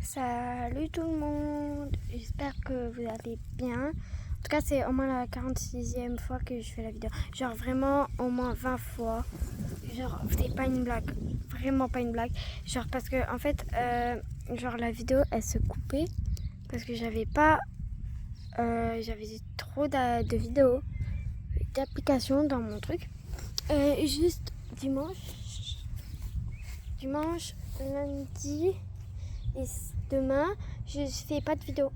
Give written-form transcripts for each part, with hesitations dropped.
Salut tout le monde, j'espère que vous allez bien. En tout cas, c'est au moins la 46e fois que je fais la vidéo. Genre vraiment au moins 20 fois. Genre, c'est pas une blague, vraiment pas une blague. Genre parce que en fait, genre la vidéo elle se coupait parce que j'avais pas, j'avais trop de vidéos, d'applications dans mon truc. Juste dimanche, lundi et demain, je fais pas de vidéo.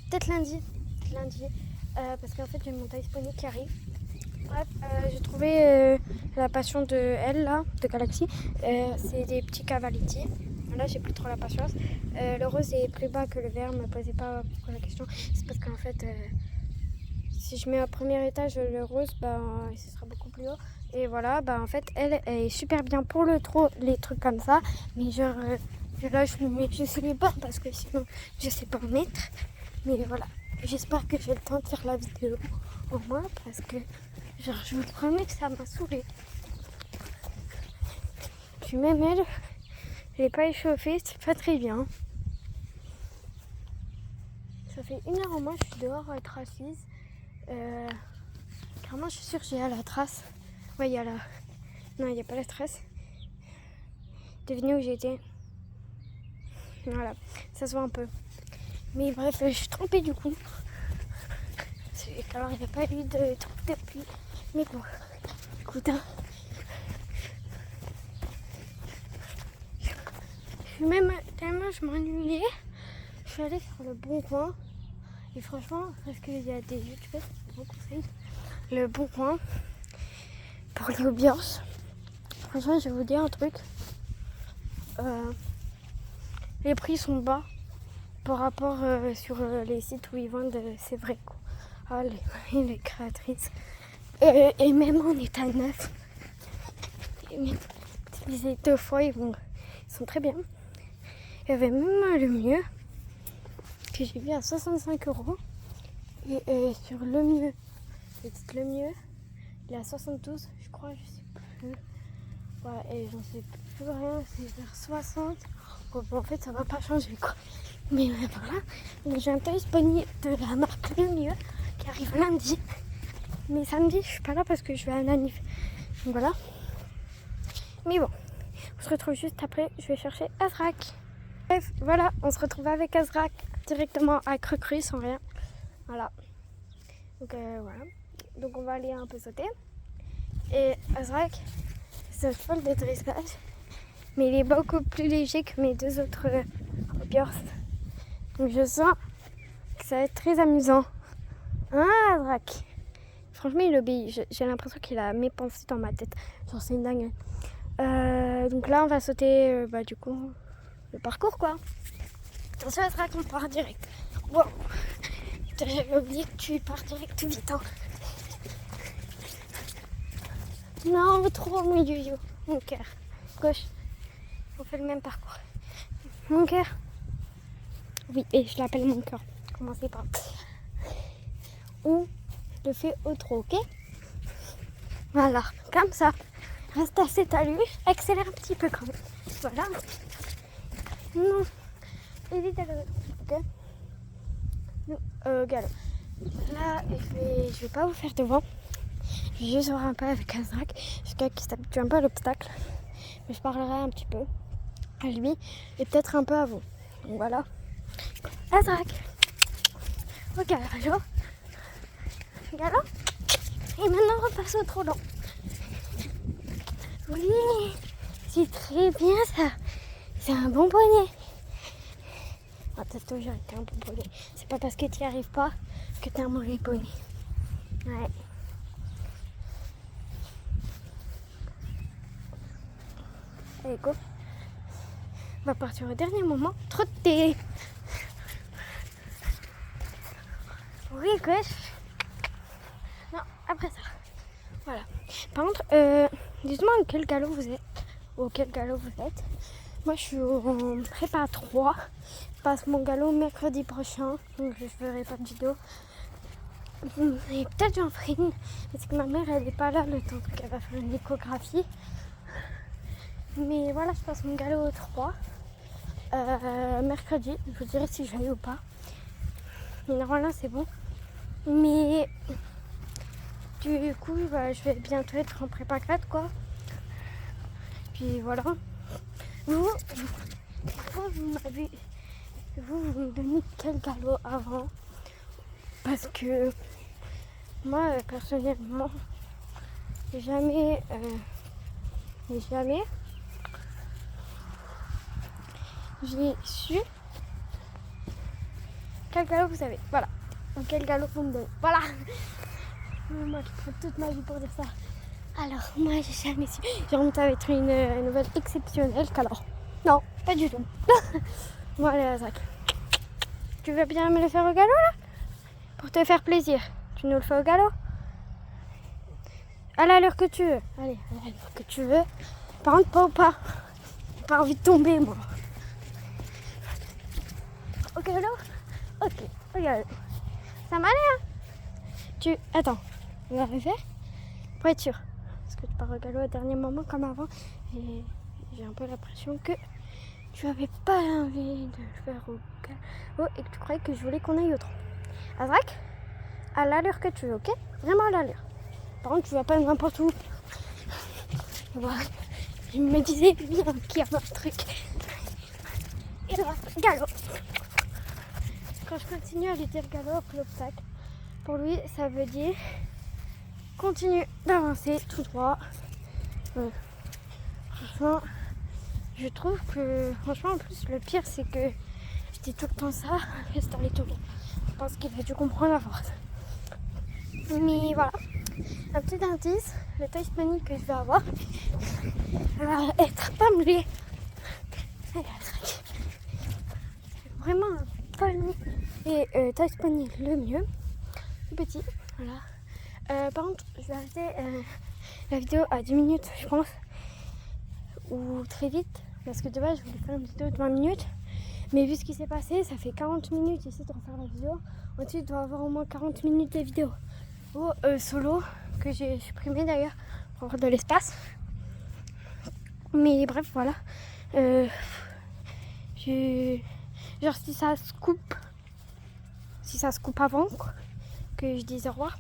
Peut-être lundi, parce qu'en fait j'ai mon taille disponible qui arrive. Bref, j'ai trouvé la passion de elle là, de Galaxy. C'est des petits cavaletti. Là j'ai plus trop la patience. Le rose est plus bas que le vert, me posez pas pourquoi la question. C'est parce qu'en fait, si je mets au premier étage le rose, ce sera beaucoup plus haut. Et voilà, en fait elle est super bien pour les trucs comme ça. Mais genre là je le mets, je sais pas parce que sinon je sais pas en mettre. Mais voilà, j'espère que j'ai le temps de faire la vidéo au moins parce que genre je vous promets que ça m'a saoulée. Puis même elle, je l'ai pas échauffée, c'est pas très bien. Ça fait 1 heure au moins, je suis dehors à être assise. Carrément je suis sûre que j'ai à la trace. Ouais, il y a la... Non, il n'y a pas la trace. Devinez où j'étais. Voilà, ça se voit un peu. Mais bref, je suis trempée du coup. Alors il n'y a pas eu de truc depuis. Mais bon, écoute, hein. Même tellement je m'ennuyais, je suis allée sur le Bon Coin. Et franchement, parce qu'il y a des youtubeurs qui me conseillent le Bon Coin pour l'ambiance. Franchement, je vais vous dire un truc. Les prix sont bas par rapport sur les sites où ils vendent, c'est vrai quoi. Ah, les créatrices. Et même en état neuf. Les 2 fois, ils sont très bien. Il y avait même le mieux que j'ai vu à 65 €. Et sur le mieux, le mieux, il est à 72, je crois, je sais plus. Ouais, et j'en sais plus rien, c'est vers 60. Bon, en fait, ça va pas changer quoi. Mais voilà, donc j'ai un taille disponible de la marque Le Mieux qui arrive lundi. Mais samedi, je suis pas là parce que je vais à un anniv. Donc voilà. Mais bon, on se retrouve juste après, je vais chercher Azrak. Bref, voilà, on se retrouve avec Azrak directement à Cru sans rien. Voilà. Donc voilà. Donc on va aller un peu sauter. Et Azrak, c'est un cheval de dressage. Mais il est beaucoup plus léger que mes 2 autres Biors. Donc je sens que ça va être très amusant. Hein, Azrak? Franchement, il obéit. J'ai l'impression qu'il a mes pensées dans ma tête. Genre, c'est une dingue. Donc là, on va sauter du coup le parcours quoi. Attention, Azrak, on part direct. Wow. J'avais oublié que tu pars direct tout vite. Hein. Non, trop mon yo-yo. Mon cœur. Gauche. On fait le même parcours. Mon cœur. Oui, et je l'appelle mon cœur. Commencez par. On le fait au trot, ok? Voilà, comme ça. Reste à cette allure. Accélère un petit peu quand même. Voilà. Non. Évite le. Ok? Galop. Là, je vais pas vous faire de vent. Je vais juste voir un peu avec Azrak. Jusqu'à qu'il s'habitue un peu à l'obstacle. Mais je parlerai un petit peu à lui et peut-être un peu à vous. Donc voilà. Azrak. Au galop. Galop. Et maintenant on repasse au trot lent. Oui. C'est très bien ça. C'est un bon bonnet. Ah, t'as toujours été un bon bonnet. C'est pas parce que tu n'y arrives pas que t'es un mauvais bonnet. Ouais. Allez, go. On va partir au dernier moment. Trotter. Oui, gauche. Non, après ça. Voilà. Par contre, dites-moi quel galop vous êtes. Ou quel galop vous êtes. Moi, je suis en prépa 3. Je passe mon galop mercredi prochain. Donc, je ne ferai pas de vidéo. Et peut-être j'en ferai une. Parce que ma mère, elle n'est pas là le temps qu'elle va faire une échographie. Mais voilà, je passe mon galop au 3. mercredi. Je vous dirai si je vais ou pas. Mais normalement c'est bon. Mais du coup bah, je vais bientôt être en prépa 4 quoi. Puis voilà. Vous me donnez quel galop avant? Parce que moi personnellement jamais j'ai su quel galop vous avez. Voilà. Donc quel galop vous me donnez. Voilà. Moi qui prends toute ma vie pour dire ça. Alors moi j'ai jamais su. Genre ça va être une nouvelle exceptionnelle qu'alors. Non, pas du tout. Bon allez Zach. Tu veux bien me le faire au galop là? Pour te faire plaisir. Tu nous le fais au galop? À l'allure que tu veux. Allez, à l'allure que tu veux. Par contre pas ou pas. J'ai pas envie de tomber moi. Au galop? Ok, au galop. Ça m'allait hein? Attends, on va refaire pour être sûr. Parce que tu pars au galop au dernier moment comme avant. Et j'ai un peu l'impression que tu avais pas envie de le faire au galop et que tu croyais que je voulais qu'on aille au tronc. Azrak, à l'allure que tu veux, ok? Vraiment à l'allure. Par contre, tu vas pas n'importe où. Voilà. Je me disais bien qu'il y avait un truc. Et là, galop. Quand je continue à lui dire galop après l'obstacle, pour lui, ça veut dire continue d'avancer tout droit. Franchement, je trouve que, franchement, en plus, le pire, c'est que je dis tout le temps ça, reste dans les tours. Je pense qu'il a dû comprendre la force. Mais voilà, un petit indice, le taille panique que je vais avoir va être pas meulé. Vraiment un panier et taille panique le mieux. Petit, voilà. Par contre, je vais arrêter la vidéo à 10 minutes, je pense, ou très vite, parce que de base, je voulais faire une vidéo de 20 minutes. Mais vu ce qui s'est passé, ça fait 40 minutes ici de refaire la vidéo. Ensuite, il doit avoir au moins 40 minutes de vidéo. Ou solo, que j'ai supprimé d'ailleurs, pour avoir de l'espace. Mais bref, voilà. Genre, si ça se coupe avant, quoi, que je dise au revoir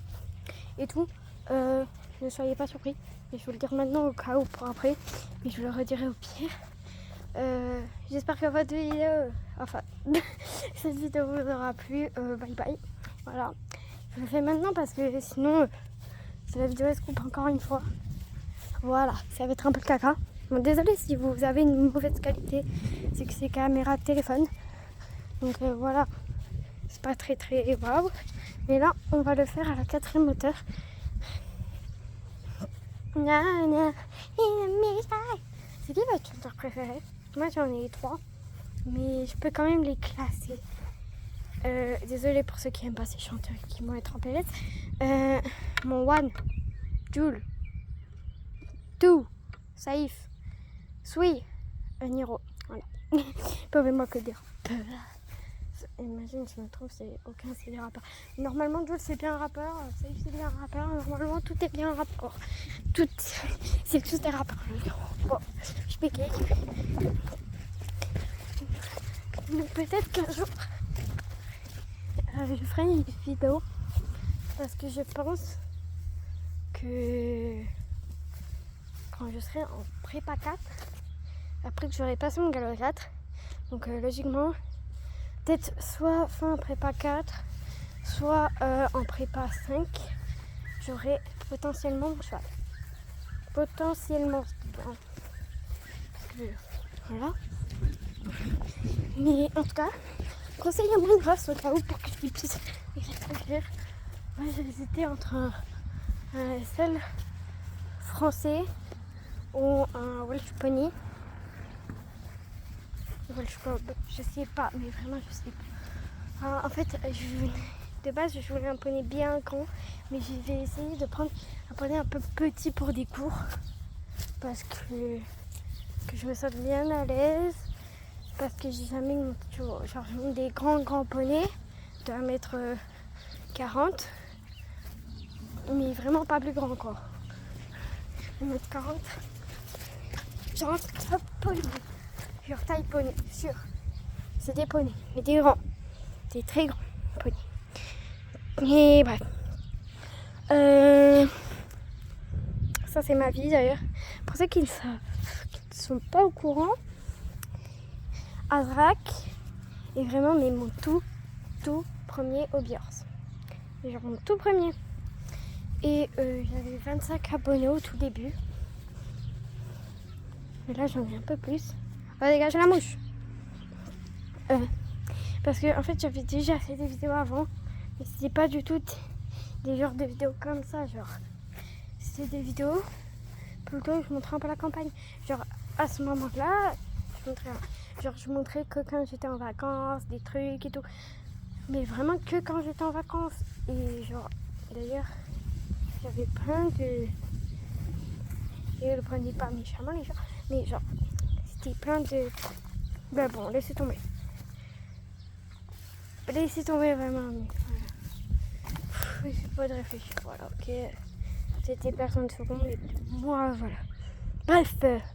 et tout, ne soyez pas surpris. Et je vais le dire maintenant au cas où pour après, mais je le redirai au pire. J'espère que votre vidéo, enfin, cette vidéo vous aura plu. Bye bye. Voilà. Je le fais maintenant parce que sinon, si la vidéo elle se coupe encore une fois, voilà, ça va être un peu le caca. Bon, désolé si vous avez une mauvaise qualité, c'est que c'est caméra de téléphone. Donc voilà, c'est pas très waouh. Mais là, on va le faire à la 4e hauteur. C'est qui votre chanteur préféré? Moi j'en ai 3, mais je peux quand même les classer. Désolée pour ceux qui aiment pas ces chanteurs qui vont être en PLS. Mon One, Jules, Two, Saïf, Sui, Niro. Voilà. Pouvez-moi que dire. Imagine, je me trouve, c'est aucun c'est des rappeurs. Normalement, Jules c'est bien un rappeur, Saïf c'est bien un rappeur. Normalement, tout est bien un rappeur. C'est tous des rappeurs. Bon, je bégaye. Mais peut-être qu'un jour, je ferai une vidéo parce que je pense que quand je serai en prépa 4, après que j'aurai passé mon galop 4, donc logiquement, peut-être soit fin prépa 4, soit en prépa 5, j'aurai potentiellement mon cheval. Potentiellement. Parce que, voilà. Mais en tout cas, conseillez-moi une race au cas où pour que je puisse y réfléchir. Moi j'hésitais entre un SL français ou un Welsh Pony. Je sais pas, mais vraiment je sais pas. En fait, de base je voulais un poney bien grand, mais je vais essayer de prendre un poney un peu petit pour des cours. Parce que je me sens bien à l'aise. Parce que j'ai jamais monté des grands poneys de 1m40. Mais vraiment pas plus grand quoi. 1m40. Genre taille poney, sûr. c'est des poneys, mais des grands, des très grands poneys. Et bref. Ça c'est ma vie d'ailleurs. Pour ceux qui ne sont pas au courant, Azrak est vraiment mon tout premier hobbyhorse. Genre mon tout premier. Et j'avais 25 abonnés au tout début. Mais là j'en ai un peu plus. Oh dégage la mouche. Parce que en fait j'avais déjà fait des vidéos avant. Mais c'était pas du tout des genres de vidéos comme ça. Genre c'était des vidéos plutôt je montrais un peu la campagne. Genre à ce moment-là, je montrais que quand j'étais en vacances, des trucs et tout. Mais vraiment que quand j'étais en vacances. Et genre d'ailleurs j'avais plein de... Et le prenez pas méchamment les gens. Mais genre c'était plein de... Ben bon, laissez tomber. Laissez tomber vraiment. Mais voilà. J'ai pas de réfléchir. Voilà, ok. C'était personne de seconde. Mais moi, voilà. Bref, peut-être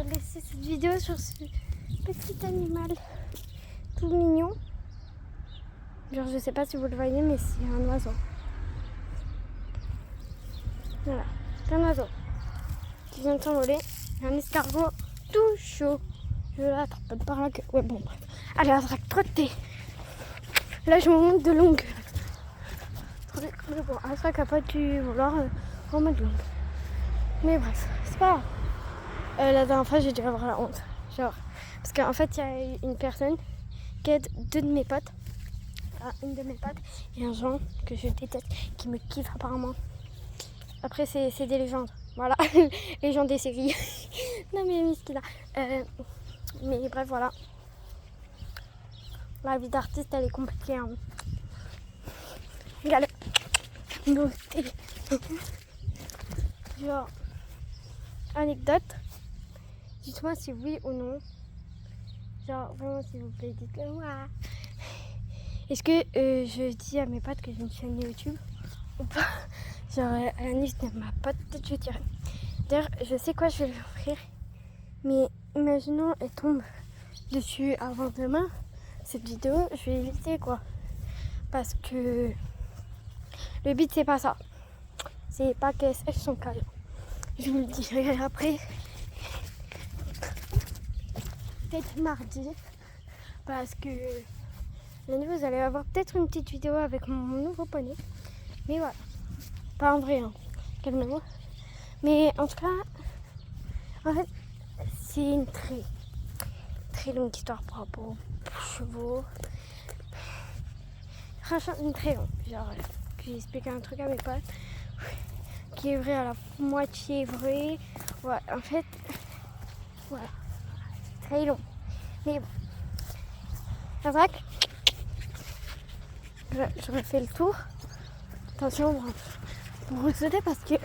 laisser cette vidéo sur ce petit animal tout mignon. Genre, je sais pas si vous le voyez, mais c'est un oiseau. Voilà, c'est un oiseau qui vient de s'envoler. Un escargot tout chaud. Je l'attrape par la queue. Ouais, bon, bref. Allez, Azrak, trottez. Là, je me monte de longue. Mais bon, Azrak a pas dû vouloir remettre longue. Mais bref, c'est pas grave. La dernière fois, j'ai dû avoir la honte. Genre, parce qu'en fait, il y a une personne qui aide deux de mes potes. Une de mes potes et un Jean que je déteste, qui me kiffe apparemment. Après, c'est des légendes. Voilà, les gens des séries. Non, mais miskina. Mais bref, voilà. La vie d'artiste, elle est compliquée. Hein. Regarde. Genre, anecdote. Dites-moi si oui ou non. Genre, vraiment, s'il vous plaît, dites-le moi. Est-ce que je dis à mes potes que j'ai une chaîne YouTube ou pas? Genre, à la liste de ma pote, peut-être je dirais. D'ailleurs, je sais quoi je vais lui offrir. Mais imaginons, elle tombe dessus avant demain. Cette vidéo, je vais éviter quoi. Parce que le but, c'est pas ça. C'est pas qu'elle sèche son cadeau. Je vous le dirai après. Peut-être mardi. Parce que lundi, vous allez avoir peut-être une petite vidéo avec mon nouveau poney. Mais voilà. Pas en vrai, hein. Calmez-vous. Mais en tout cas, en fait, c'est une très longue histoire par rapport aux chevaux. Franchement, une très longue. Genre, j'ai expliqué un truc à mes potes qui est vrai à la moitié vrai. Ouais, en fait, voilà. C'est très long. Mais bon. Azrak, j'aurais fait le tour. Attention, pour vous sauter parce que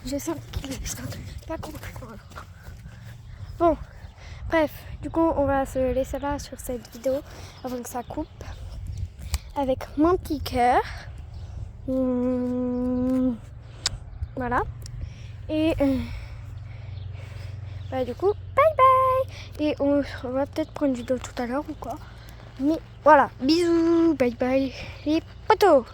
je sens qu'il est pas compris. Bon, bref, du coup, on va se laisser là sur cette vidéo avant que ça coupe avec mon petit cœur. Voilà. Et bah, du coup, bye bye. Et on va peut-être prendre une vidéo tout à l'heure ou quoi. Mais voilà, bisous, bye bye les potos.